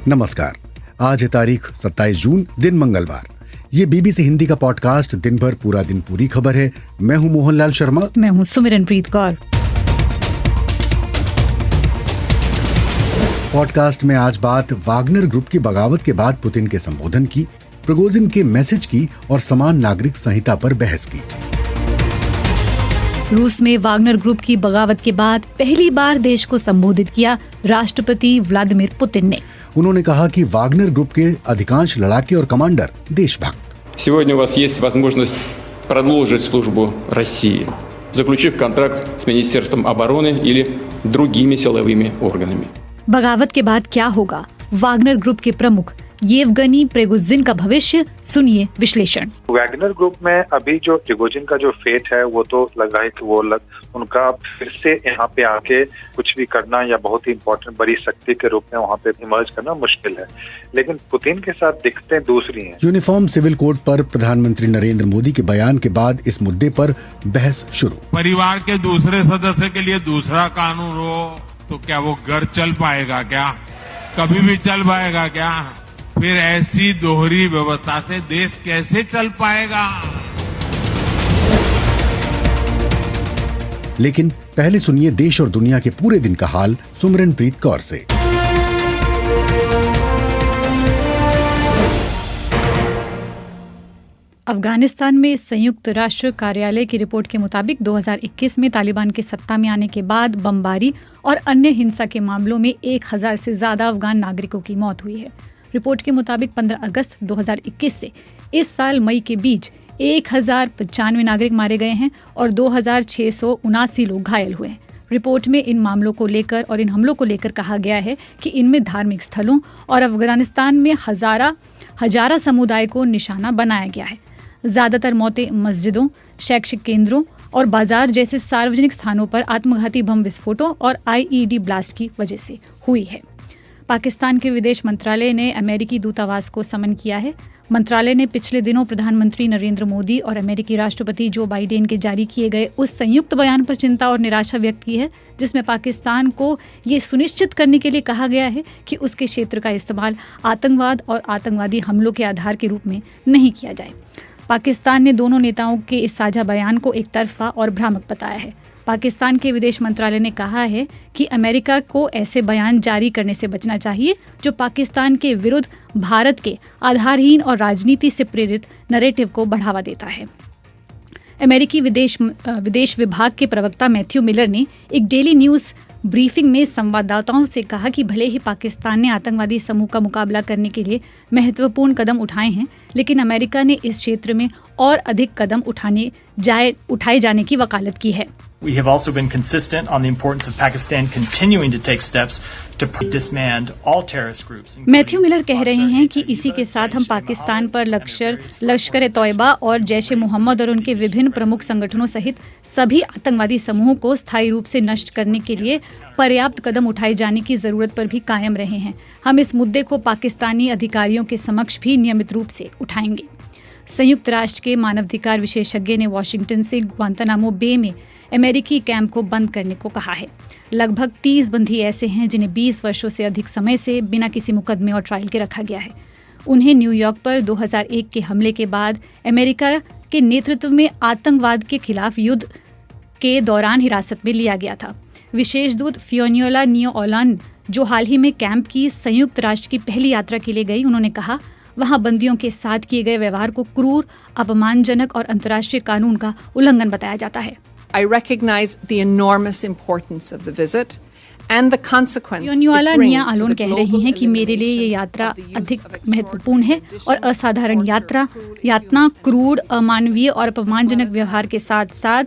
नमस्कार। आज है तारीख 27 जून, दिन मंगलवार। ये बीबीसी हिंदी का पॉडकास्ट दिन भर पूरा दिन पूरी खबर है। मैं हूं मोहनलाल शर्मा। मैं हूं सुमिरनप्रीत कौर। पॉडकास्ट में आज बात वागनर ग्रुप की बगावत के बाद पुतिन के संबोधन की, प्रिगोजिन के मैसेज की और समान नागरिक संहिता पर बहस की। रूस में वागनर ग्रुप की बगावत के बाद पहली बार देश को संबोधित किया राष्ट्रपति व्लादिमीर पुतिन ने। उन्होंने कहा कि वागनर ग्रुप के अधिकांश लड़ाके और कमांडर देशभक्त। Сегодня у вас есть возможность продолжить службу России, заключив контракт с Министерством обороны или другими силовыми органами. बगावत के बाद क्या होगा? वागनर ग्रुप के प्रमुख येवगनी प्रिगोजिन का भविष्य, सुनिए विश्लेषण। वैगनर ग्रुप में अभी जो प्रिगोजिन का जो फेट है वो तो लग रहा है कि उनका फिर से यहाँ पे आके कुछ भी करना या बहुत ही इम्पोर्टेंट बड़ी शक्ति के रूप में वहाँ पे इमर्ज करना मुश्किल है, लेकिन पुतिन के साथ दिक्कतें दूसरी हैं। यूनिफॉर्म सिविल कोड पर प्रधानमंत्री नरेंद्र मोदी के बयान के बाद इस मुद्दे पर बहस शुरू। परिवार के दूसरे सदस्य के लिए दूसरा कानून हो तो क्या वो घर चल पाएगा? क्या कभी भी चल पाएगा? क्या फिर ऐसी दोहरी व्यवस्था से देश कैसे चल पाएगा? लेकिन पहले सुनिए देश और दुनिया के पूरे दिन का हाल सुमिरनप्रीत कौर से। अफगानिस्तान में संयुक्त राष्ट्र कार्यालय की रिपोर्ट के मुताबिक 2021 में तालिबान के सत्ता में आने के बाद बमबारी और अन्य हिंसा के मामलों में 1000 से ज्यादा अफगान नागरिकों की मौत हुई है। रिपोर्ट के मुताबिक 15 अगस्त 2021 से इस साल मई के बीच 1095 नागरिक मारे गए हैं और 2679 लोग घायल हुए हैं। रिपोर्ट में इन मामलों को लेकर और इन हमलों को लेकर कहा गया है कि इनमें धार्मिक स्थलों और अफगानिस्तान में हजारा समुदाय को निशाना बनाया गया है। ज्यादातर मौतें मस्जिदों, शैक्षिक केंद्रों और बाजार जैसे सार्वजनिक स्थानों पर आत्मघाती बम विस्फोटों और आईईडी ब्लास्ट की वजह से हुई है। पाकिस्तान के विदेश मंत्रालय ने अमेरिकी दूतावास को समन किया है। मंत्रालय ने पिछले दिनों प्रधानमंत्री नरेंद्र मोदी और अमेरिकी राष्ट्रपति जो बाइडेन के जारी किए गए उस संयुक्त बयान पर चिंता और निराशा व्यक्त की है, जिसमें पाकिस्तान को ये सुनिश्चित करने के लिए कहा गया है कि उसके क्षेत्र का इस्तेमाल आतंकवाद और आतंकवादी हमलों के आधार के रूप में नहीं किया जाए। पाकिस्तान ने दोनों नेताओं के इस साझा बयान को एक तरफा और भ्रामक बताया है। पाकिस्तान के विदेश मंत्रालय ने कहा है कि अमेरिका को ऐसे बयान जारी करने से बचना चाहिए जो पाकिस्तान के विरुद्ध भारत के आधारहीन और राजनीति से प्रेरित नैरेटिव को बढ़ावा देता है। अमेरिकी विदेश विभाग के प्रवक्ता मैथ्यू मिलर ने एक डेली न्यूज़ ब्रीफिंग में संवाददाताओं से कहा कि भले ही पाकिस्तान ने आतंकवादी समूह का मुकाबला करने के लिए महत्वपूर्ण कदम उठाए हैं, लेकिन अमेरिका ने इस क्षेत्र में और अधिक कदम उठाए जाने की वकालत की है। We have also been consistent on the importance of Pakistan continuing to take steps to disband all terrorist groups. Matthew Miller कह रहे हैं कि इसी के साथ हम पाकिस्तान पर लश्कर-ए-तौयबा और जैश-ए-मोहम्मद और उनके विभिन्न प्रमुख संगठनों सहित सभी आतंकवादी समूहों को स्थायी रूप से नष्ट करने के लिए पर्याप्त कदम उठाए जाने की जरूरत पर भी कायम रहे हैं। हम इस मुद्दे को पाकिस्तानी अधिकारियों के समक्ष भी नियमित रूप से उठाएंगे। संयुक्त राष्ट्र के मानवाधिकार विशेषज्ञ ने वॉशिंगटन से ग्वांतानामो बे में अमेरिकी कैंप को बंद करने को कहा है। लगभग 30 बंदी ऐसे हैं जिन्हें 20 वर्षों से अधिक समय से बिना किसी मुकदमे और ट्रायल के रखा गया है। उन्हें न्यूयॉर्क पर 2001 के हमले के बाद अमेरिका के नेतृत्व में आतंकवाद के खिलाफ युद्ध के दौरान हिरासत में लिया गया था। विशेष दूत फियोनियोला नियोओलान, जो हाल ही में कैंप की संयुक्त राष्ट्र की पहली यात्रा के लिए गई, उन्होंने कहा वहां बंदियों के साथ किए गए व्यवहार को क्रूर, अपमानजनक और अंतर्राष्ट्रीय कानून का उल्लंघन बताया जाता है। I recognize the enormous importance of the visit and the consequence. योनिवाला निया आलोन कह रही हैं कि मेरे लिए ये यात्रा अधिक महत्वपूर्ण है और असाधारण यातना क्रूर, अमानवीय और अपमानजनक व्यवहार के साथ साथ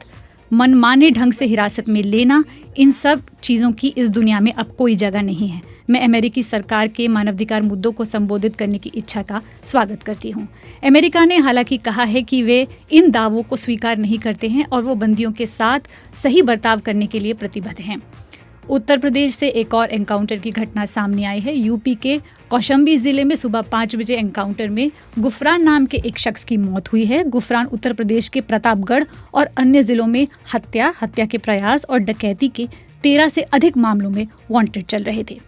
मनमाने ढंग से हिरासत में लेना, इन सब चीज़ों की इस दुनिया में अब कोई जगह नहीं है। मैं अमेरिकी सरकार के मानवाधिकार मुद्दों को संबोधित करने की इच्छा का स्वागत करती हूँ। अमेरिका ने हालांकि कहा है कि वे इन दावों को स्वीकार नहीं करते हैं और वो बंदियों के साथ सही बर्ताव करने के लिए प्रतिबद्ध हैं। उत्तर प्रदेश से एक और एनकाउंटर की घटना सामने आई है। यूपी के कौशाम्बी जिले में सुबह 5 बजे एनकाउंटर में गुफरान नाम के एक शख्स की मौत हुई है। गुफरान उत्तर प्रदेश के प्रतापगढ़ और अन्य जिलों में हत्या के प्रयास और डकैती के 13 से अधिक मामलों में वांटेड चल रहे थे।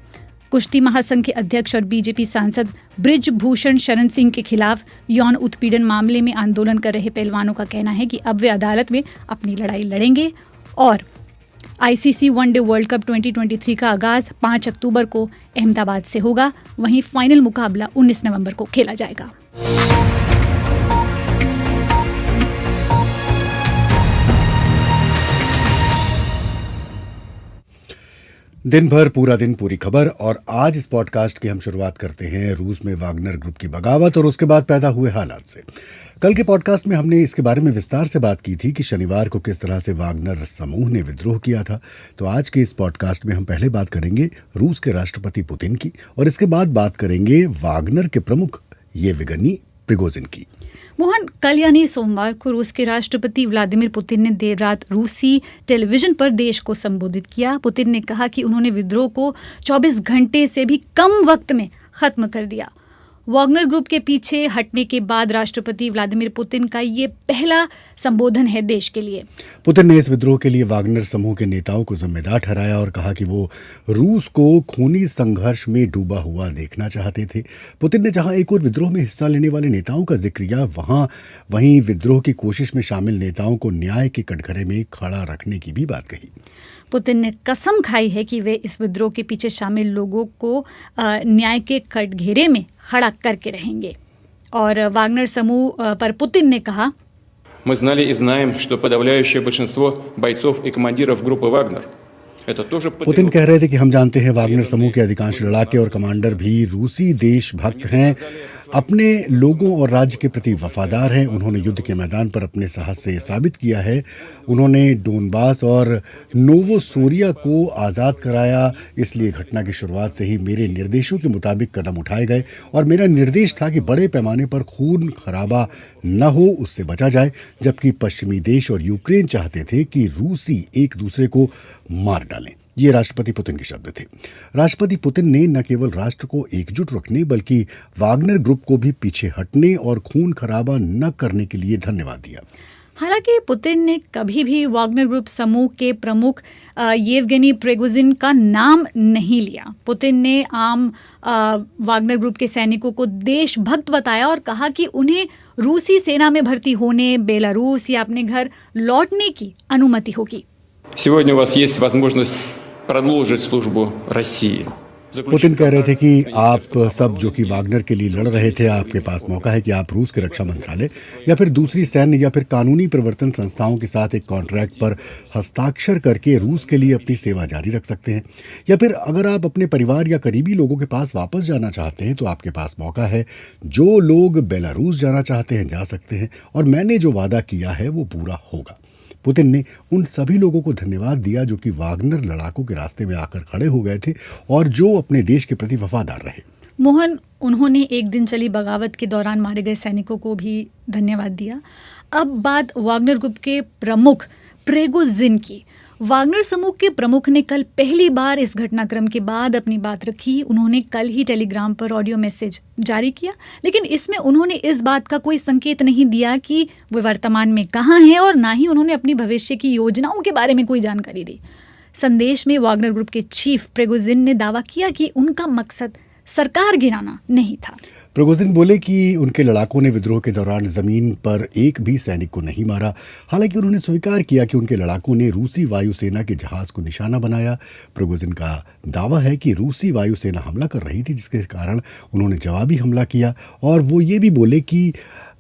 कुश्ती महासंघ के अध्यक्ष और बीजेपी सांसद ब्रिज भूषण शरण सिंह के खिलाफ यौन उत्पीड़न मामले में आंदोलन कर रहे पहलवानों का कहना है कि अब वे अदालत में अपनी लड़ाई लड़ेंगे और आईसीसी वनडे वर्ल्ड कप 2023 का आगाज 5 अक्टूबर को अहमदाबाद से होगा। वहीं फाइनल मुकाबला 19 नवंबर को खेला जाएगा। दिन भर पूरा दिन पूरी खबर। और आज इस पॉडकास्ट की हम शुरुआत करते हैं रूस में वागनर ग्रुप की बगावत और उसके बाद पैदा हुए हालात से। कल के पॉडकास्ट में हमने इसके बारे में विस्तार से बात की थी कि शनिवार को किस तरह से वागनर समूह ने विद्रोह किया था। तो आज के इस पॉडकास्ट में हम पहले बात करेंगे रूस के राष्ट्रपति पुतिन की और इसके बाद बात करेंगे वागनर के प्रमुख येवगेनी प्रिगोजिन की। मोहन, कल यानी सोमवार को रूस के राष्ट्रपति व्लादिमीर पुतिन ने देर रात रूसी टेलीविजन पर देश को संबोधित किया। पुतिन ने कहा कि उन्होंने विद्रोह को 24 घंटे से भी कम वक्त में खत्म कर दिया। वागनर ग्रुप के पीछे हटने के बाद राष्ट्रपति व्लादिमीर पुतिन का ये पहला संबोधन है देश के लिए। पुतिन ने इस विद्रोह के लिए वागनर समूह के नेताओं को जिम्मेदार ठहराया और कहा कि वो रूस को खूनी संघर्ष में डूबा हुआ देखना चाहते थे। पुतिन ने जहां एक और विद्रोह में हिस्सा लेने वाले नेताओं का जिक्र किया, वहीं विद्रोह की कोशिश में शामिल नेताओं को न्याय के कटघरे में खड़ा रखने की भी बात कही। पुतिन ने कसम खाई है कि वे इस विद्रोह के पीछे शामिल लोगों को न्याय के कटघरे में खड़ा करके रहेंगे। और वागनर समूह पर पुतिन ने कहा, Мы знали и знаем, что подавляющее большинство бойцов и командиров группы «Вагнер» это тоже पुतिन कह रहे थे कि हम जानते हैं वागनर समूह के अधिकांश लड़ाके और कमांडर भी रूसी देशभक्त हैं, अपने लोगों और राज्य के प्रति वफादार हैं। उन्होंने युद्ध के मैदान पर अपने साहस से साबित किया है। उन्होंने डोनबास और नोवोसोरिया को आज़ाद कराया। इसलिए घटना की शुरुआत से ही मेरे निर्देशों के मुताबिक कदम उठाए गए और मेरा निर्देश था कि बड़े पैमाने पर खून खराबा न हो, उससे बचा जाए। जबकि पश्चिमी देश और यूक्रेन चाहते थे कि रूसी एक दूसरे को मार डालें। ये राष्ट्रपति पुतिन के शब्द थे। राष्ट्रपति पुतिन ने न केवल राष्ट्र को एकजुट रखने बल्कि वागनर ग्रुप को भी पीछे हटने और खून खराबा न करने के लिए धन्यवाद दिया। हालांकि पुतिन ने कभी भी वागनर ग्रुप समूह के प्रमुख येवगेनी प्रिगोजिन का नाम नहीं लिया। पुतिन ने आम वागनर ग्रुप के सैनिकों को देशभक्त बताया और कहा कि उन्हें रूसी सेना में भर्ती होने, बेलारूस या अपने घर लौटने की अनुमति होगी। Сегодня у вас есть возможность продолжить службу России. पुतिन कह रहे थे कि आप सब जो कि वागनर के लिए लड़ रहे थे, आपके पास मौका है कि आप रूस के रक्षा मंत्रालय या फिर दूसरी सैन्य या फिर कानूनी प्रवर्तन संस्थाओं के साथ एक कॉन्ट्रैक्ट पर हस्ताक्षर करके रूस के लिए अपनी सेवा जारी रख सकते हैं। या फिर अगर आप अपने परिवार या करीबी लोगों के पास वापस जाना चाहते हैं तो आपके पास मौका है। जो लोग बेलारूस जाना चाहते हैं जा सकते हैं और मैंने जो वादा किया है वो पूरा होगा। पुतिन ने उन सभी लोगों को धन्यवाद दिया जो कि वागनर लड़ाकों के रास्ते में आकर खड़े हो गए थे और जो अपने देश के प्रति वफादार रहे। मोहन, उन्होंने एक दिन चली बगावत के दौरान मारे गए सैनिकों को भी धन्यवाद दिया। अब बात वागनर ग्रुप के प्रमुख प्रिगोजिन की। वागनर समूह के प्रमुख ने कल पहली बार इस घटनाक्रम के बाद अपनी बात रखी। उन्होंने कल ही टेलीग्राम पर ऑडियो मैसेज जारी किया, लेकिन इसमें उन्होंने इस बात का कोई संकेत नहीं दिया कि वे वर्तमान में कहाँ हैं और ना ही उन्होंने अपनी भविष्य की योजनाओं के बारे में कोई जानकारी दी। संदेश में वागनर ग्रुप के चीफ प्रिगोजिन ने दावा किया कि उनका मकसद सरकार गिराना नहीं था। प्रिगोजिन बोले कि उनके लड़ाकों ने विद्रोह के दौरान जमीन पर एक भी सैनिक को नहीं मारा। हालांकि उन्होंने स्वीकार किया कि उनके लड़ाकों ने रूसी वायुसेना के जहाज को निशाना बनाया। प्रिगोजिन का दावा है कि रूसी वायुसेना हमला कर रही थी, जिसके कारण उन्होंने जवाबी हमला किया। और वो ये भी बोले कि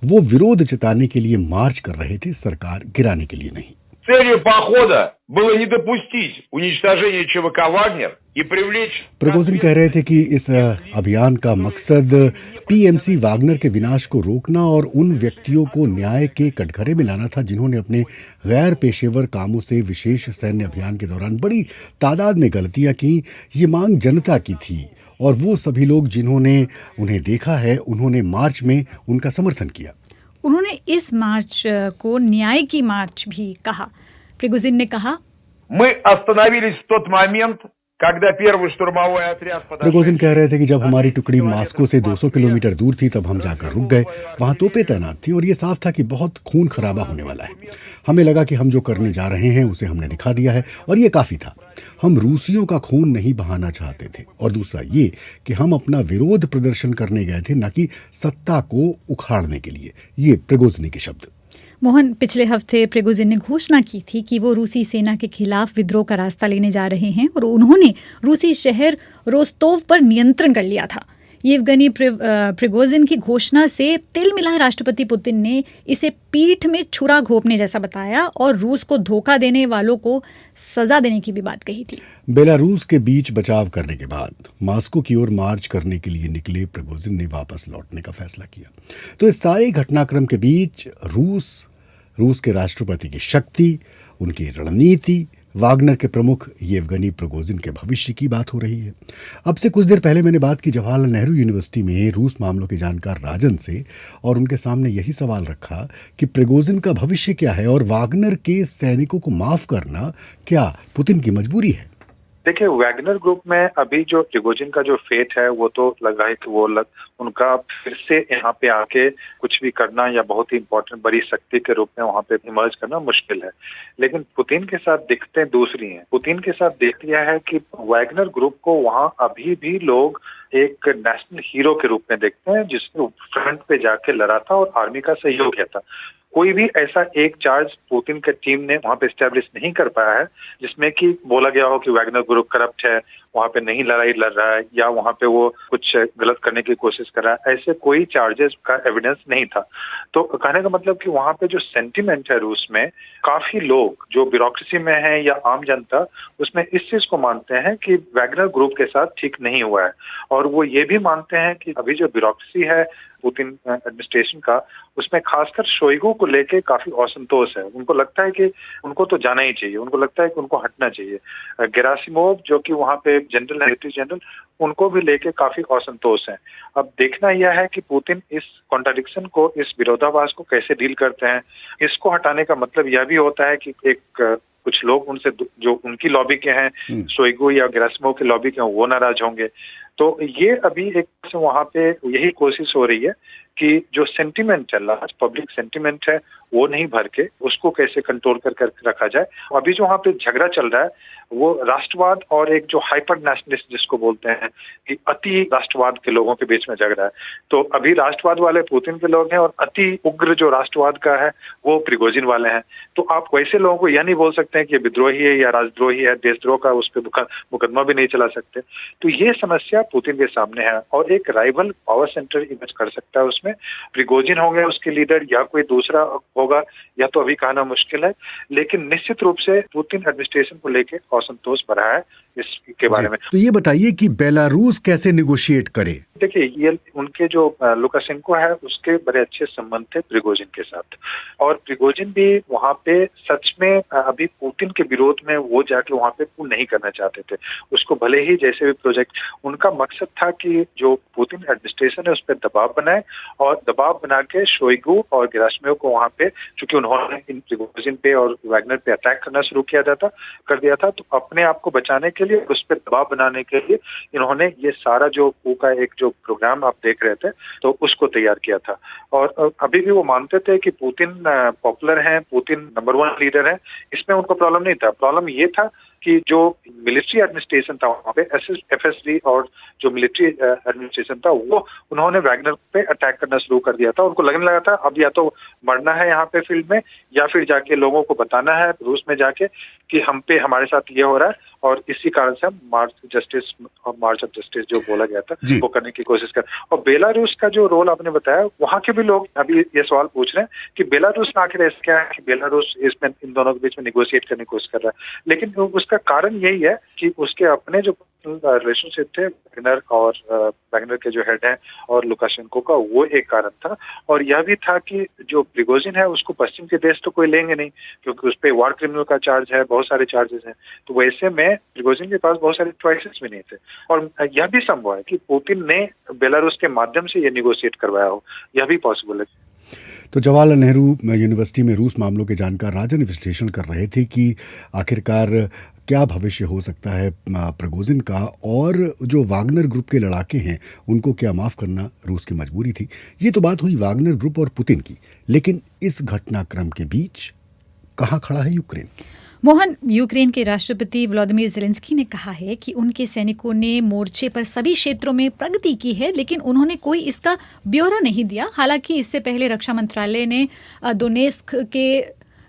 वो विरोध जताने के लिए मार्च कर रहे थे, सरकार गिराने के लिए नहीं। Целью похода было не допустить уничтожения ЧВК «Вагнер» и привлечь... प्रिगोजिन कह रहे थे कि इस अभियान का मकसद पीएमसी वागनर के विनाश को रोकना और उन व्यक्तियों को न्याय के कटघरे में लाना था जिन्होंने अपने गैर पेशेवर कामों से विशेष सैन्य अभियान के दौरान बड़ी तादाद में गलतियां की। ये मांग जनता की थी और वो सभी लोग जिन्होंने उन्हें देखा है, उन्होंने मार्च में उनका समर्थन किया। उन्होंने इस मार्च को न्याय की मार्च भी कहा। प्रिगोजिन ने कहा, Мы остановились в тот момент, когда первый штурмовой отряд प्रिगोजिन कह रहे थे कि जब हमारी टुकड़ी मास्को से 200 किलोमीटर दूर थी तब हम जाकर रुक गए। वहां तोपें तैनात थी और ये साफ था कि बहुत खून खराबा होने वाला है। हमें लगा कि हम जो करने जा रहे हैं उसे हमने दिखा दिया है और ये काफी था। हम रूसियों का खून नहीं बहाना चाहते थे और दूसरा ये कि हम अपना विरोध प्रदर्शन करने गए थे, न कि सत्ता को उखाड़ने के लिए। ये प्रिगोजिन के शब्द। मोहन, पिछले हफ्ते प्रिगोजिन ने घोषणा की थी कि वो रूसी सेना के खिलाफ विद्रोह का रास्ता लेने जा रहे हैं और उन्होंने रूसी शहर रोस्तोव पर नियंत्रण कर लिया था। येवगनी प्रिगोजिन की घोषणा से तिल मिलाए राष्ट्रपति पुतिन ने इसे पीठ में छुरा घोंपने जैसा बताया और रूस को धोखा देने वालों को सजा देने की भी बात कही थी। बेलारूस के बीच बचाव करने के बाद मास्को की ओर मार्च करने के लिए निकले प्रिगोजिन ने वापस लौटने का फैसला किया। तो इस सारे घटनाक्रम के बीच रूस के राष्ट्रपति की शक्ति, उनकी रणनीति, वागनर के प्रमुख येवगनी प्रिगोजिन के भविष्य की बात हो रही है। अब से कुछ देर पहले मैंने बात की जवाहरलाल नेहरू यूनिवर्सिटी में रूस मामलों के जानकार राजन से और उनके सामने यही सवाल रखा कि प्रिगोजिन का भविष्य क्या है और वागनर के सैनिकों को माफ करना क्या पुतिन की मजबूरी है। देखिए, वैगनर ग्रुप में अभी जो प्रिगोजिन का जो फेट है वो तो लगा है कि उनका फिर से यहाँ पे आके कुछ भी करना या बहुत ही इम्पोर्टेंट बड़ी शक्ति के रूप में वहाँ पे इमर्ज करना मुश्किल है। लेकिन पुतिन के साथ दिक्कतें दूसरी हैं। पुतिन के साथ देख लिया है कि वैगनर ग्रुप को वहाँ अभी भी लोग एक नेशनल हीरो के रूप में देखते हैं, जिसने फ्रंट पे जाके लड़ा था और आर्मी का सहयोग किया था। कोई भी ऐसा एक चार्ज पुतिन की टीम ने वहां पे एस्टेब्लिश नहीं कर पाया है जिसमें कि बोला गया हो कि वैगनर ग्रुप करप्ट है, वहां पे नहीं लड़ाई लड़ रहा है या वहां पे वो कुछ गलत करने की कोशिश कर रहा है। ऐसे कोई चार्जेस का एविडेंस नहीं था। तो कहने का मतलब कि वहां पे जो सेंटिमेंट है रूस में, काफी लोग जो ब्यूरोक्रेसी में है या आम जनता उसमें इस चीज को मानते हैं कि वैगनर ग्रुप के साथ ठीक नहीं हुआ है और वो ये भी मानते हैं कि अभी जो ब्यूरोक्रेसी है पुतिन एडमिनिस्ट्रेशन का, उसमें खासकर शोइगु को लेके काफी असंतोष है। उनको लगता है कि उनको तो जाना ही चाहिए, उनको लगता है कि उनको हटना चाहिए। गेरासिमोव जो कि वहां पे जनरल सेक्रेटरी जनरल, उनको भी लेके काफी असंतोष है। अब देखना यह है कि पुतिन इस कॉन्ट्राडिक्शन को, इस विरोधाभास को कैसे डील करते हैं। इसको हटाने का मतलब यह भी होता है कि कुछ लोग उनसे जो उनकी लॉबी के हैं, शोइगु या गेरासिमोव के लॉबी के हैं, वो नाराज होंगे। तो ये अभी एक वहां पे यही कोशिश हो रही है कि जो सेंटिमेंट है, लार्ज पब्लिक सेंटिमेंट है, वो नहीं भर के उसको कैसे कंट्रोल कर रखा जाए। अभी जो वहाँ पे झगड़ा चल रहा है वो राष्ट्रवाद और एक जो हाइपर नेशनलिस्ट जिसको बोलते हैं कि अति राष्ट्रवाद के लोगों के बीच में झगड़ा है। तो अभी राष्ट्रवाद वाले पुतिन के लोग हैं और अति उग्र जो राष्ट्रवाद का है वो प्रिगोजिन वाले हैं। तो आप वैसे लोगों को यह नहीं बोल सकते हैं कि विद्रोही है या राजद्रोही है, देशद्रोह का उस पर मुकदमा भी नहीं चला सकते। तो ये समस्या पुतिन के सामने है और एक राइवल पावर सेंटर इमेज कर सकता है उसमें। प्रिगोजिन होंगे उसके लीडर या कोई दूसरा होगा, या तो अभी कहना मुश्किल है। लेकिन निश्चित रूप से पुतिन एडमिनिस्ट्रेशन को लेके असंतोष बढ़ा है इसके बारे में। तो ये बताइए कि बेलारूस कैसे निगोशिएट करे। देखिए, ये उनके जो लुकाशेंको है उसके बड़े अच्छे संबंध थे प्रिगोजिन के साथ और प्रिगोजिन भी वहाँ पे सच में अभी पुतिन के विरोध में वो जाके वहाँ पे पुल नहीं करना चाहते थे। उसको भले ही जैसे भी प्रोजेक्ट, उनका मकसद था कि जो पुतिन एडमिनिस्ट्रेशन है उस पर दबाव बनाए और दबाव बना के शोइगु और गेरासिमोव को वहाँ पे, चूंकि उन्होंने इन प्रिगोजिन पे और वैगनर पे अटैक करना शुरू कर दिया था, तो अपने आप को बचाने के लिए, उस पर दबाव बनाने के लिए इन्होंने ये सारा जो का एक जो प्रोग्राम आप देख रहे थे तो उसको तैयार किया था। और अभी भी वो मानते थे कि पुतिन पॉपुलर हैं, पुतिन नंबर 1 लीडर है, इसमें उनको प्रॉब्लम नहीं था। प्रॉब्लम ये था कि जो मिलिट्री एडमिनिस्ट्रेशन था वहाँ पे, एफएसडी और जो मिलिट्री एडमिनिस्ट्रेशन था, वो उन्होंने वैगनर पे अटैक करना शुरू कर दिया था। उनको लगने लगा था अब या तो मरना है यहाँ पे फील्ड में या फिर जाके लोगों को बताना है रूस में जाके कि हम पे हमारे साथ ये हो रहा है। और इसी कारण से हम मार्च ऑफ जस्टिस जो बोला गया था वो करने की कोशिश कर। और बेलारूस का जो रोल आपने बताया, वहाँ के भी लोग अभी ये सवाल पूछ रहे हैं कि बेलारूस में आखिर ऐसा क्या है कि बेलारूस इसमें इन दोनों के बीच में निगोशिएट करने की कोशिश कर रहा है। लेकिन उसका कारण यही है कि उसके अपने जो रिलेशनशिप थे वैगनर के जो हेड हैं और लुकाशेंको का, वो एक कारण था। और यह भी था कि जो प्रिगोजिन है उसको पश्चिम के देश तो कोई लेंगे नहीं क्योंकि उस पर वॉर क्रिमिनल का चार्ज है, बहुत सारे चार्जेस हैं। तो वैसे में प्रिगोजिन के पास बहुत सारे चॉइसेस भी नहीं थे। और यह भी संभव है कि पुतिन ने बेलारूस के माध्यम से ये निगोशिएट करवाया हो, यह भी पॉसिबल है। तो जवाहरलाल नेहरू यूनिवर्सिटी में रूस मामलों के जानकार राजन विश्लेषण कर रहे थे कि आखिरकार क्या भविष्य हो सकता है प्रिगोजिन का, और जो वागनर ग्रुप के लड़ाके हैं उनको क्या माफ़ करना रूस की मजबूरी थी। ये तो बात हुई वागनर ग्रुप और पुतिन की, लेकिन इस घटनाक्रम के बीच कहाँ खड़ा है यूक्रेन? मोहन, यूक्रेन के राष्ट्रपति व्लादिमीर ज़ेलेंस्की ने कहा है कि उनके सैनिकों ने मोर्चे पर सभी क्षेत्रों में प्रगति की है, लेकिन उन्होंने कोई इसका ब्यौरा नहीं दिया। हालांकि इससे पहले रक्षा मंत्रालय ने दोनेस्क के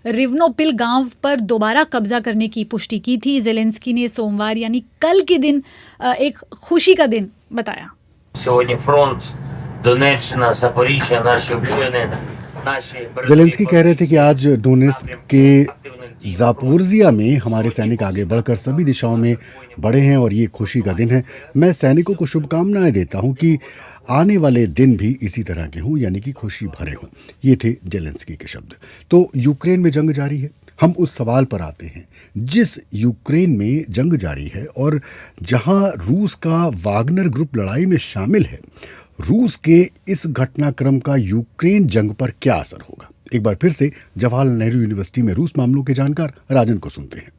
रिवनोपिल गांव पर दोबारा कब्जा करने की पुष्टि की थी। ज़ेलेंस्की ने सोमवार यानी कल के दिन एक खुशी का दिन बताया। Сьогодні фронт, Донеччина, Запоріжжя, наші воїни, наші ज़ेलेंस्की कह रहे थे कि आज डोनेस्क के जापोरिजिया में हमारे सैनिक आगे बढ़कर सभी दिशाओं में बढ़े हैं और ये खुशी का दिन है। मैं सैनिकों को शुभकामनाएं देता हूं कि आने वाले दिन भी इसी तरह के हों, यानी कि खुशी भरे हों। ये थे ज़ेलेंस्की के शब्द। तो यूक्रेन में जंग जारी है। हम उस सवाल पर आते हैं, जिस यूक्रेन में जंग जारी है और जहां रूस का वागनर ग्रुप लड़ाई में शामिल है, रूस के इस घटनाक्रम का यूक्रेन जंग पर क्या असर होगा? एक बार फिर से जवाहरलाल नेहरू यूनिवर्सिटी में रूस मामलों के जानकार राजन को सुनते हैं।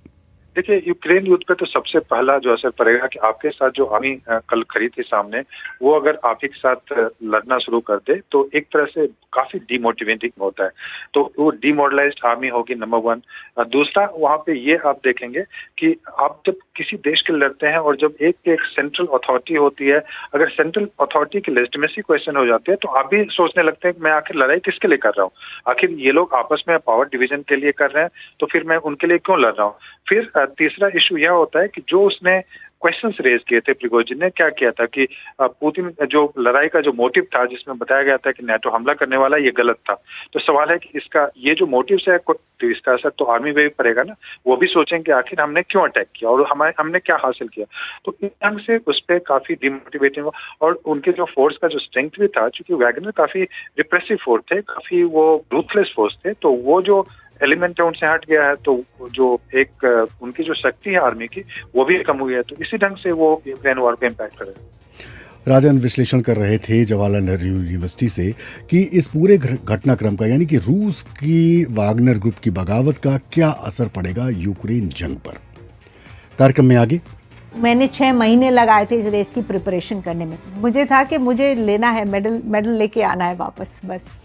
देखिए, यूक्रेन युद्ध पे तो सबसे पहला जो असर पड़ेगा कि आपके साथ जो आर्मी कल खड़ी थी सामने, वो अगर आप ही के साथ लड़ना शुरू कर दे तो एक तरह से काफी डिमोटिवेटिंग होता है। तो वो डिमोरलाइज्ड आर्मी होगी, नंबर वन। दूसरा, वहाँ पे ये आप देखेंगे कि आप जब किसी देश के लड़ते हैं और जब एक सेंट्रल अथॉरिटी होती है, अगर सेंट्रल अथॉरिटी की लेजिटिमेसी क्वेश्चन हो जाती है तो आप भी सोचने लगते हैं कि मैं आखिर लड़ाई किसके लिए कर रहा हूँ, आखिर ये लोग आपस में पावर डिवीजन के लिए कर रहे हैं, तो फिर मैं उनके लिए क्यों लड़ रहा हूँ। फिर तीसरा इशू यह होता है कि जो उसने क्वेश्चंस रेज किए थे, प्रिगोजिन ने क्या किया था कि पुतिन जो लड़ाई का जो मोटिव था, जिसमें बताया गया था कि नाटो हमला करने वाला, ये गलत था। तो सवाल है कि इसका ये जो मोटिव्स है तो इसका असर तो आर्मी पे भी पड़ेगा ना। वो भी सोचेंगे कि आखिर हमने क्यों अटैक किया और हमने क्या हासिल किया। तो इस ढंग से उस पर काफी डिमोटिवेटिंग। और उनके जो फोर्स का जो स्ट्रेंथ भी था, चूंकि वैगनर काफी रिप्रेसिव फोर्स थे, काफी वो रूथलेस फोर्स थे, तो वो जो एलिमेंट है उनसे हट गया है, तो जो एक उनकी जो शक्ति है आर्मी की, वो भी कम हुई है। तो इसी ढंग से वो यूक्रेन वॉर पे इम्पैक्ट करेगा। राजन विश्लेषण कर रहे थे जवाहरलाल नेहरू यूनिवर्सिटी से कि इस पूरे घटनाक्रम का, यानी कि रूस की वागनर ग्रुप की बगावत का क्या असर पड़ेगा यूक्रेन जंग पर। कार्यक्रम में आगे मैंने 6 महीने लगाए थे इस रेस की प्रिपरेशन करने में। मुझे था कि मुझे लेना है मेडल लेके आना है वापस, बस।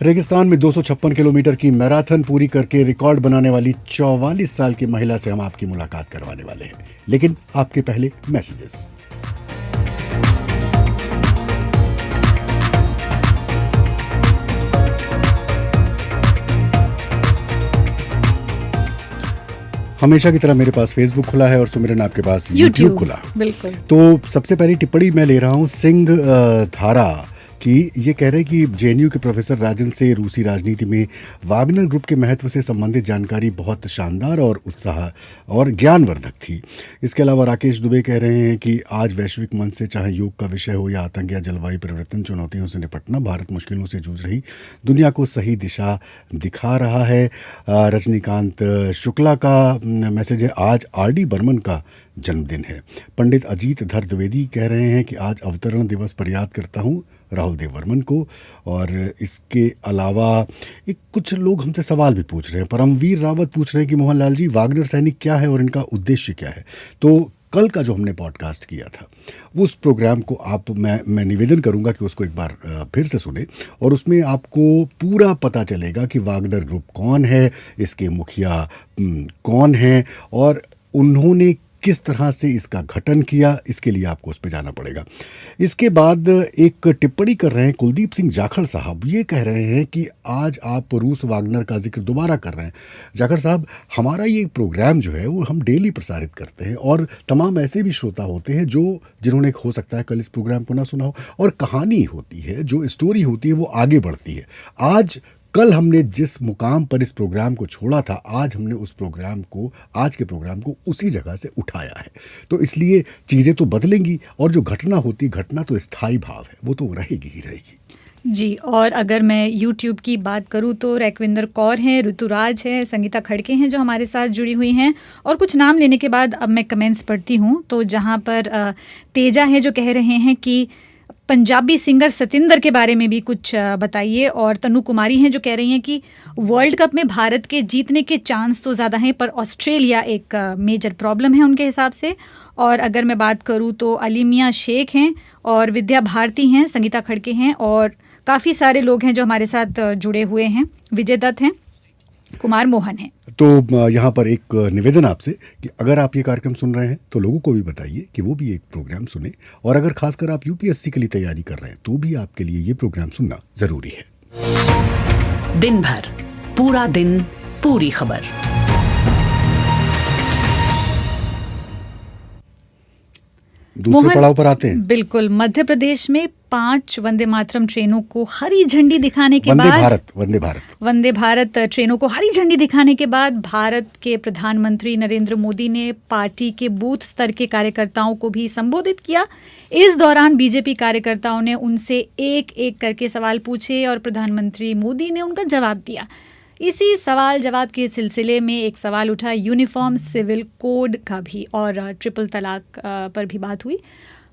रेगिस्तान में 256 किलोमीटर की मैराथन पूरी करके रिकॉर्ड बनाने वाली 44 साल की महिला से हम आपकी मुलाकात करवाने वाले हैं, लेकिन आपके पहले मैसेजेस। हमेशा की तरह मेरे पास फेसबुक खुला है और सुमिरन आपके पास यूट्यूब खुला। बिल्कुल। तो सबसे पहली टिप्पणी मैं ले रहा हूँ सिंह धारा कि ये कह रहे हैं कि जेएनयू के प्रोफेसर राजन से रूसी राजनीति में वागनर ग्रुप के महत्व से संबंधित जानकारी बहुत शानदार और उत्साह और ज्ञानवर्धक थी। इसके अलावा राकेश दुबे कह रहे हैं कि आज वैश्विक मंच से चाहे योग का विषय हो या आतंक या जलवायु परिवर्तन चुनौतियों से निपटना, भारत मुश्किलों से जूझ रही दुनिया को सही दिशा दिखा रहा है। रजनीकांत शुक्ला का मैसेज है, आज आर.डी. बर्मन का जन्मदिन है। पंडित अजीत धर द्विवेदी कह रहे हैं कि आज अवतरण दिवस पर याद करता हूँ राहुल देव वर्मन को। और इसके अलावा कुछ लोग हमसे सवाल भी पूछ रहे हैं। परमवीर रावत पूछ रहे हैं कि मोहनलाल जी, वागनर सैनिक क्या है और इनका उद्देश्य क्या है। तो कल का जो हमने पॉडकास्ट किया था, उस प्रोग्राम को मैं निवेदन करूंगा कि उसको एक बार फिर से सुने और उसमें आपको पूरा पता चलेगा कि वागनर ग्रुप कौन है, इसके मुखिया कौन है और उन्होंने किस तरह से इसका गठन किया। इसके लिए आपको उस पर जाना पड़ेगा। इसके बाद एक टिप्पणी कर रहे हैं कुलदीप सिंह जाखड़ साहब। ये कह रहे हैं कि आज आप रूस वागनर का जिक्र दोबारा कर रहे हैं। जाखड़ साहब, हमारा ये प्रोग्राम जो है वो हम डेली प्रसारित करते हैं और तमाम ऐसे भी श्रोता होते हैं जिन्होंने हो सकता है कल इस प्रोग्राम को ना सुना हो, और कहानी होती है, जो स्टोरी होती है वो आगे बढ़ती है। कल हमने जिस मुकाम पर इस प्रोग्राम को छोड़ा था, आज हमने आज के प्रोग्राम को उसी जगह से उठाया है। तो इसलिए चीज़ें तो बदलेंगी और जो घटना होती है, घटना तो स्थायी भाव है, वो तो रहेगी ही रहेगी। जी, और अगर मैं यूट्यूब की बात करूं तो रैकविंदर कौर हैं, ऋतुराज है, संगीता खड़के हैं जो हमारे साथ जुड़ी हुई हैं। और कुछ नाम लेने के बाद अब मैं कमेंट्स पढ़ती हूं, तो जहां पर तेजा है जो कह रहे हैं कि पंजाबी सिंगर सतिंदर के बारे में भी कुछ बताइए। और तनु कुमारी हैं जो कह रही हैं कि वर्ल्ड कप में भारत के जीतने के चांस तो ज़्यादा हैं, पर ऑस्ट्रेलिया एक मेजर प्रॉब्लम है उनके हिसाब से। और अगर मैं बात करूँ तो अलीमिया शेख हैं और विद्या भारती हैं, संगीता खड़के हैं और काफ़ी सारे लोग हैं जो हमारे साथ जुड़े हुए हैं। विजय दत्त हैं, कुमार मोहन हैं। तो यहाँ पर एक निवेदन आपसे कि अगर आप ये कार्यक्रम सुन रहे हैं तो लोगों को भी बताइए कि वो भी एक प्रोग्राम सुने, और अगर खासकर आप यूपीएससी के लिए तैयारी कर रहे हैं तो भी आपके लिए ये प्रोग्राम सुनना जरूरी है। दिन भर पूरा दिन पूरी खबर। दूसरे पड़ाव पर आते हैं। बिल्कुल, मध्य प्रदेश में 5 वंदे मातरम ट्रेनों को हरी झंडी दिखाने के बाद वंदे भारत ट्रेनों को हरी झंडी दिखाने के बाद भारत के प्रधानमंत्री नरेंद्र मोदी ने पार्टी के बूथ स्तर के कार्यकर्ताओं को भी संबोधित किया। इस दौरान बीजेपी कार्यकर्ताओं ने उनसे एक एक करके सवाल पूछे और प्रधानमंत्री मोदी ने उनका जवाब दिया। इसी सवाल जवाब के सिलसिले में एक सवाल उठा यूनिफॉर्म सिविल कोड का भी, और ट्रिपल तलाक पर भी बात हुई।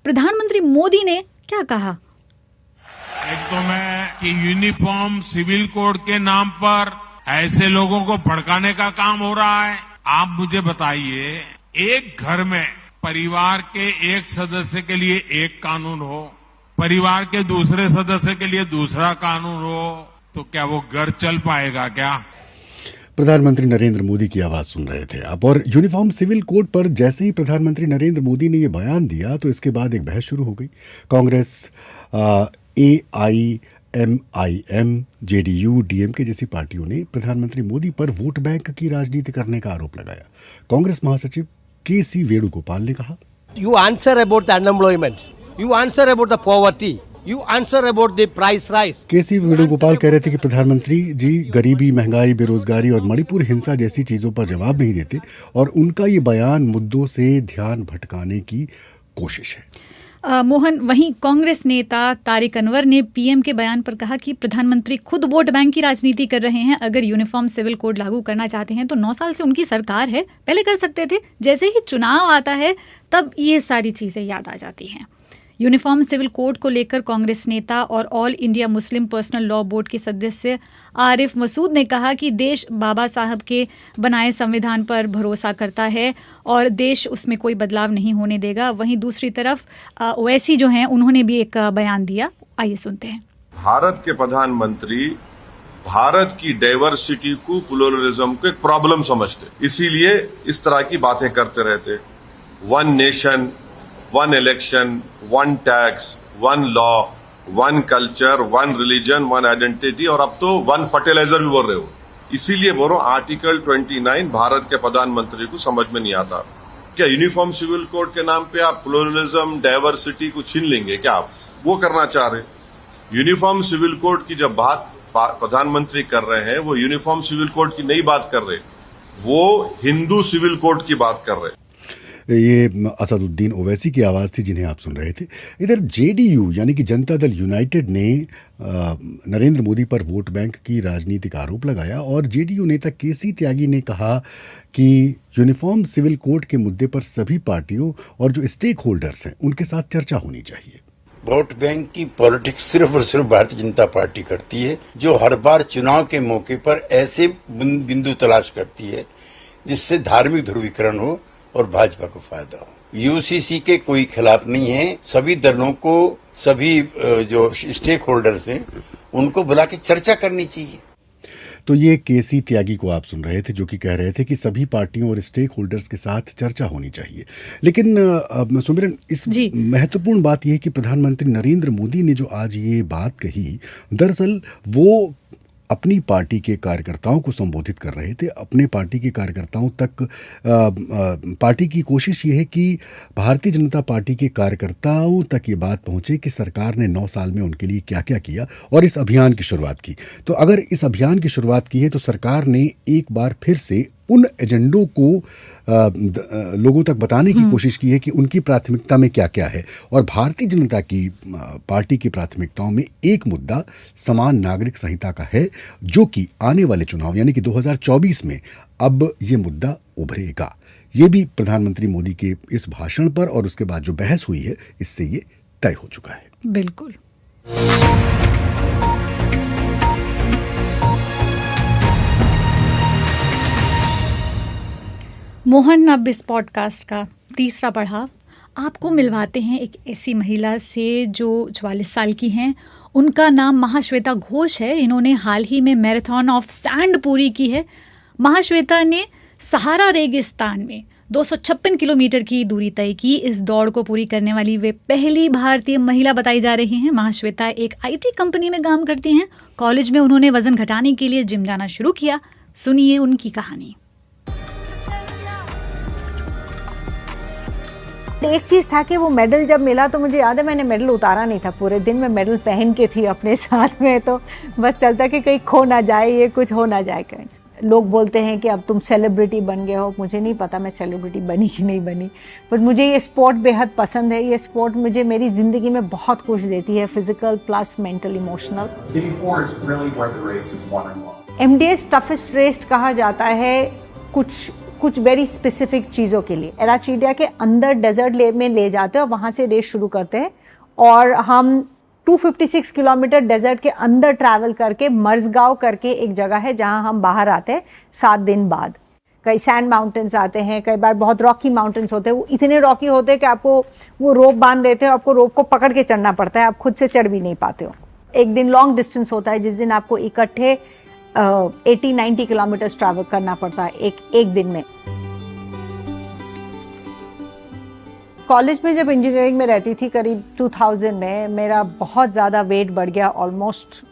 प्रधानमंत्री मोदी ने क्या कहा? एक तो मैं कि यूनिफॉर्म सिविल कोड के नाम पर ऐसे लोगों को भड़काने का काम हो रहा है। आप मुझे बताइए, एक घर में परिवार के एक सदस्य के लिए एक कानून हो, परिवार के दूसरे सदस्य के लिए दूसरा कानून हो, तो क्या वो घर चल पाएगा क्या? प्रधानमंत्री नरेंद्र मोदी की आवाज सुन रहे थे आप। और यूनिफॉर्म सिविल कोड पर जैसे ही प्रधानमंत्री नरेंद्र मोदी ने ये बयान दिया तो इसके बाद एक बहस शुरू हो गई। कांग्रेस, AIMIM, JDU, DMK जैसी पार्टियों ने प्रधानमंत्री मोदी पर वोट बैंक की राजनीति करने का आरोप लगाया। कांग्रेस महासचिव KC वेणुगोपाल ने कहा, you answer about the unemployment, you answer about the poverty, you answer about the price rise. KC Venugopal कह रहे थे कि प्रधानमंत्री जी गरीबी, महंगाई, बेरोजगारी और मणिपुर हिंसा जैसी चीजों पर जवाब नहीं देते और उनका ये बयान मुद्दों से ध्यान भटकाने की कोशिश है। मोहन, वहीं कांग्रेस नेता तारिक अनवर ने पीएम के बयान पर कहा कि प्रधानमंत्री खुद वोट बैंक की राजनीति कर रहे हैं। अगर यूनिफॉर्म सिविल कोड लागू करना चाहते हैं तो 9 साल से उनकी सरकार है, पहले कर सकते थे। जैसे ही चुनाव आता है तब ये सारी चीज़ें याद आ जाती हैं। यूनिफॉर्म सिविल कोड को लेकर कांग्रेस नेता और all India Muslim personal law board के सदस्य आरिफ मसूद ने कहा कि देश बाबा साहब के बनाए संविधान पर भरोसा करता है और देश उसमें कोई बदलाव नहीं होने देगा। वहीं दूसरी तरफ ओवैसी जो हैं उन्होंने भी एक बयान दिया, आइए सुनते हैं। भारत के प्रधानमंत्री भारत की डाइवर्सिटी को, प्लुरलिज्म को एक प्रॉब्लम समझते, इसीलिए इस तरह की बातें करते रहते। 1 nation, 1 election, 1 tax, 1 law, 1 culture, 1 religion, 1 identity, और अब तो 1 फर्टिलाइजर भी बोल रहे हो। इसीलिए बोल रहा हूं, आर्टिकल 29 भारत के प्रधानमंत्री को समझ में नहीं आता। क्या यूनिफॉर्म सिविल कोड के नाम पे आप प्लुरलिज्म, डाइवर्सिटी को छीन लेंगे क्या? आप वो करना चाह रहे? यूनिफॉर्म सिविल कोड की जब बात प्रधानमंत्री कर रहे हैं, वो यूनिफॉर्म सिविल कोड की नहीं बात कर रहे, वो हिंदू सिविल कोड की बात कर रहे। ये असदुद्दीन ओवैसी की आवाज़ थी जिन्हें आप सुन रहे थे। इधर JDU यानी कि जनता दल यूनाइटेड ने नरेंद्र मोदी पर वोट बैंक की राजनीति का आरोप लगाया और JDU नेता KC त्यागी ने कहा कि यूनिफॉर्म सिविल कोड के मुद्दे पर सभी पार्टियों और जो स्टेक होल्डर्स हैं उनके साथ चर्चा होनी चाहिए। वोट बैंक की पॉलिटिक्स सिर्फ और सिर्फ भारतीय जनता पार्टी करती है, जो हर बार चुनाव के मौके पर ऐसे बिंदु तलाश करती है जिससे धार्मिक ध्रुवीकरण हो और भाजपा को फायदा हो। UCC के कोई खिलाफ नहीं है, सभी दलों को, सभी जो स्टेक होल्डर्स हैं उनको बुला के चर्चा करनी चाहिए। तो ये KC त्यागी को आप सुन रहे थे जो कि कह रहे थे कि सभी पार्टियों और स्टेक होल्डर्स के साथ चर्चा होनी चाहिए। लेकिन सुमिरन, इस महत्वपूर्ण बात यह है कि प्रधानमंत्री नरेंद्र मोदी ने जो आज ये बात कही, दरअसल वो अपनी पार्टी के कार्यकर्ताओं को संबोधित कर रहे थे। अपने पार्टी के कार्यकर्ताओं तक पार्टी की कोशिश ये है कि भारतीय जनता पार्टी के कार्यकर्ताओं तक ये बात पहुंचे कि सरकार ने 9 साल में उनके लिए क्या क्या किया और इस अभियान की शुरुआत की। तो अगर इस अभियान की शुरुआत की है तो सरकार ने एक बार फिर से उन एजेंडों को लोगों तक बताने की कोशिश की है कि उनकी प्राथमिकता में क्या क्या है। और भारतीय जनता की पार्टी की प्राथमिकताओं में एक मुद्दा समान नागरिक संहिता का है, जो कि आने वाले चुनाव यानी कि 2024 में अब ये मुद्दा उभरेगा। ये भी प्रधानमंत्री मोदी के इस भाषण पर और उसके बाद जो बहस हुई है, इससे ये तय हो चुका है। बिल्कुल। मोहन, अब इस पॉडकास्ट का तीसरा पड़ाव आपको मिलवाते हैं एक ऐसी महिला से जो 44 साल की हैं। उनका नाम महाश्वेता घोष है। इन्होंने हाल ही में मैराथन ऑफ सैंड पूरी की है। महाश्वेता ने सहारा रेगिस्तान में 256 किलोमीटर की दूरी तय की। इस दौड़ को पूरी करने वाली वे पहली भारतीय महिला बताई जा रही हैं। महाश्वेता एक IT कंपनी में काम करती हैं। कॉलेज में उन्होंने वजन घटाने के लिए जिम जाना शुरू किया। सुनिए उनकी कहानी। एक चीज़ था कि वो मेडल जब मिला तो मुझे याद है मैंने मेडल उतारा नहीं था। पूरे दिन मैं मेडल पहन के थी अपने साथ में, तो बस चलता कि कहीं खो ना जाए, ये कुछ हो ना जाए कहीं। लोग बोलते हैं कि अब तुम सेलिब्रिटी बन गए हो। मुझे नहीं पता मैं सेलिब्रिटी बनी कि नहीं बनी, बट मुझे ये स्पोर्ट बेहद पसंद है। ये स्पोर्ट मुझे मेरी ज़िंदगी में बहुत कुछ देती है, physical plus mental emotional. MDS toughest race कहा जाता है कुछ वेरी स्पेसिफिक चीज़ों के लिए। एराचीडिया के अंदर डेजर्ट में ले जाते हैं और वहाँ से रेस शुरू करते हैं, और हम 256 किलोमीटर डेजर्ट के अंदर ट्रैवल करके मर्जगांव करके एक जगह है जहाँ हम बाहर आते हैं 7 दिन बाद। कई सैंड माउंटेन्स आते हैं, कई बार बहुत रॉकी माउंटेन्स होते हैं। वो इतने रॉकी होते हैं कि आपको वो रोप बांध देते हैं, आपको रोप को पकड़ के चढ़ना पड़ता है, आप खुद से चढ़ भी नहीं पाते हो। एक दिन लॉन्ग डिस्टेंस होता है जिस दिन आपको इकट्ठे 80-90 किलोमीटर्स ट्रैवल करना पड़ता है एक दिन में। कॉलेज में जब इंजीनियरिंग में रहती थी करीब 2000 में, मेरा बहुत ज़्यादा वेट बढ़ गया। ऑलमोस्ट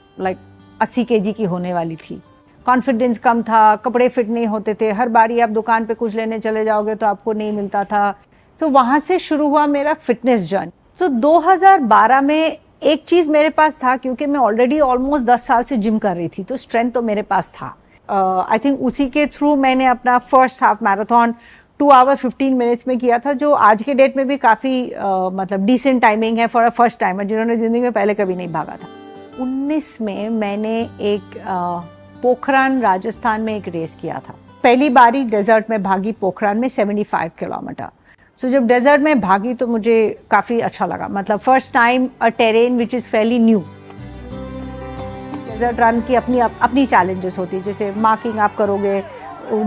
80 kg की होने वाली थी। कॉन्फिडेंस कम था, कपड़े फिट नहीं होते थे। हर बारी आप दुकान पे कुछ लेने चले जाओगे तो आपको नहीं मिलता था। तो वहाँ से शुरू हुआ मेरा फिटनेस जर्नी। तो 2012 में एक चीज़ मेरे पास था, क्योंकि मैं ऑलरेडी ऑलमोस्ट 10 साल से जिम कर रही थी, तो स्ट्रेंथ तो मेरे पास था। आई थिंक उसी के थ्रू मैंने अपना first half marathon 2 hours 15 minutes में किया था, जो आज के डेट में भी काफ़ी मतलब डिसेंट टाइमिंग है फॉर अ फर्स्ट टाइमर जिन्होंने ज़िंदगी में पहले कभी नहीं भागा था। 19 में मैंने एक पोखरान राजस्थान में एक रेस किया था। पहली बारी डेजर्ट में भागी पोखरान में 75 किलोमीटर। सो जब डेजर्ट में भागी तो मुझे काफ़ी अच्छा लगा। मतलब first time a terrain which is fairly new. Desert run की अपनी चैलेंजेस होती है, जैसे मार्किंग आप करोगे,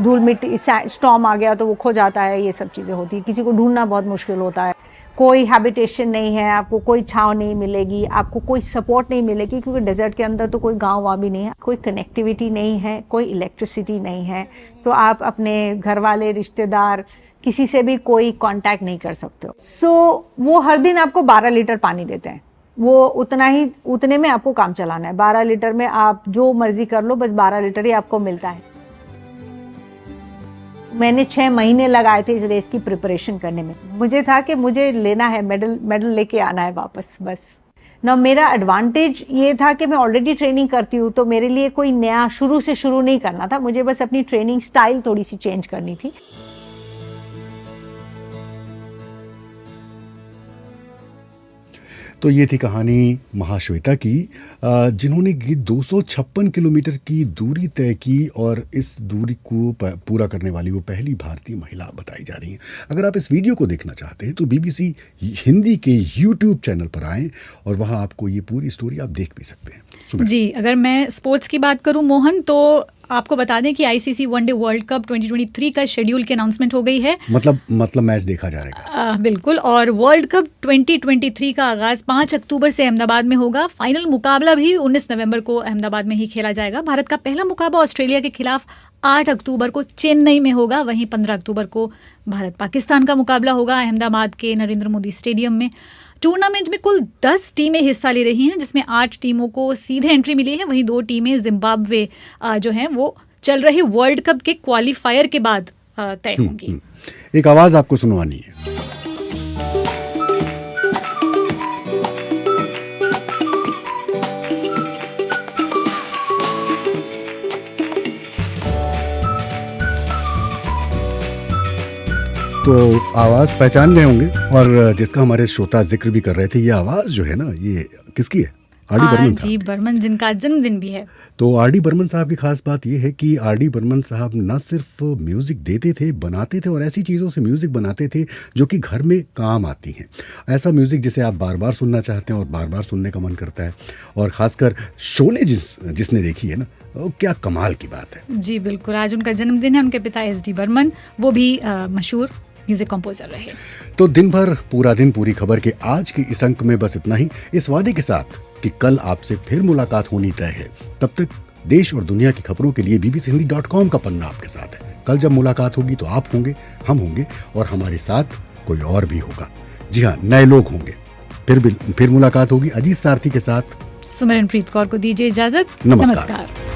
धूल मिट्टी स्टॉर्म आ गया तो वो खो जाता है, ये सब चीज़ें होती है। किसी को ढूंढना बहुत मुश्किल होता है। कोई हैबिटेशन नहीं है, आपको कोई छांव नहीं मिलेगी, आपको कोई सपोर्ट नहीं मिलेगी, क्योंकि डेजर्ट के अंदर तो कोई गांव वहाँ भी नहीं है, कोई कनेक्टिविटी नहीं है, कोई इलेक्ट्रिसिटी नहीं है। तो आप अपने घर वाले, रिश्तेदार, किसी से भी कोई कांटेक्ट नहीं कर सकते हो। सो वो हर दिन आपको 12 लीटर पानी देते हैं। वो उतने में आपको काम चलाना है। 12 लीटर में आप जो मर्जी कर लो, बस 12 लीटर ही आपको मिलता है। मैंने 6 महीने लगाए थे इस रेस की प्रिपरेशन करने में। मुझे था कि मुझे लेना है मेडल लेके आना है वापस, बस ना। मेरा एडवांटेज ये था कि मैं ऑलरेडी ट्रेनिंग करती हूँ, तो मेरे लिए कोई नया शुरू से शुरू नहीं करना था। मुझे बस अपनी ट्रेनिंग स्टाइल थोड़ी सी चेंज करनी थी। तो ये थी कहानी महाश्वेता की, जिन्होंने 256 किलोमीटर की दूरी तय की, और इस दूरी को पूरा करने वाली वो पहली भारतीय महिला बताई जा रही हैं। अगर आप इस वीडियो को देखना चाहते हैं तो BBC हिंदी के YouTube चैनल पर आएं, और वहाँ आपको ये पूरी स्टोरी आप देख भी सकते हैं। जी, अगर मैं स्पोर्ट्स की बात करूँ मोहन, तो आपको बता दें कि ICC वनडे वर्ल्ड कप 2023 का शेड्यूल की अनाउंसमेंट हो गई है। मतलब मैच देखा जा रहा है। बिल्कुल। और वर्ल्ड कप 2023 का आगाज 5 अक्टूबर से अहमदाबाद में होगा। फाइनल मुकाबला भी 19 नवंबर को अहमदाबाद में ही खेला जाएगा। भारत का पहला मुकाबला ऑस्ट्रेलिया के खिलाफ 8 अक्टूबर को चेन्नई में होगा। वहीं 15 अक्टूबर को भारत पाकिस्तान का मुकाबला होगा अहमदाबाद के नरेंद्र मोदी स्टेडियम में। टूर्नामेंट में कुल 10 टीमें हिस्सा ले रही हैं, जिसमें 8 टीमों को सीधे एंट्री मिली है। वहीं 2 टीमें जिम्बाब्वे जो हैं वो चल रहे वर्ल्ड कप के क्वालिफायर के बाद तय होंगी। एक आवाज आपको सुनवानी है। तो आवाज़ पहचान गए होंगे, और जिसका हमारे श्रोता जिक्र भी कर रहे थे, ये आवाज़ जो है ना, ये किसकी है? R.D. बर्मन, जिनका जन्मदिन भी है। तो R.D. बर्मन साहब की खास बात यह है कि R.D. बर्मन साहब न सिर्फ म्यूज़िक देते थे, बनाते थे और ऐसी चीज़ों से म्यूज़िक बनाते थे जो कि घर में काम आती हैं। ऐसा म्यूज़िक जिसे आप बार बार सुनना चाहते हैं और बार बार सुनने का मन करता है। और ख़ासकर शोले जिसने देखी है ना, क्या कमाल की बात है। जी बिल्कुल, आज उनका जन्मदिन है। उनके पिता S.D. बर्मन, वो भी मशहूर म्यूजिक कंपोजर रहे। तो दिन भर पूरा दिन पूरी खबर के आज के इस अंक में बस इतना ही, इस वादे के साथ कि कल आपसे फिर मुलाकात होनी तय है। तब तक देश और दुनिया की खबरों के लिए bbchindi.com का पन्ना आपके साथ है। कल जब मुलाकात होगी तो आप होंगे, हम होंगे और हमारे साथ कोई और भी होगा। जी हाँ, नए लोग होंगे। फिर मुलाकात होगी अजीत सारथी के साथ। सुमरनप्रीत कौर को दीजिए इजाजत। नमस्कार।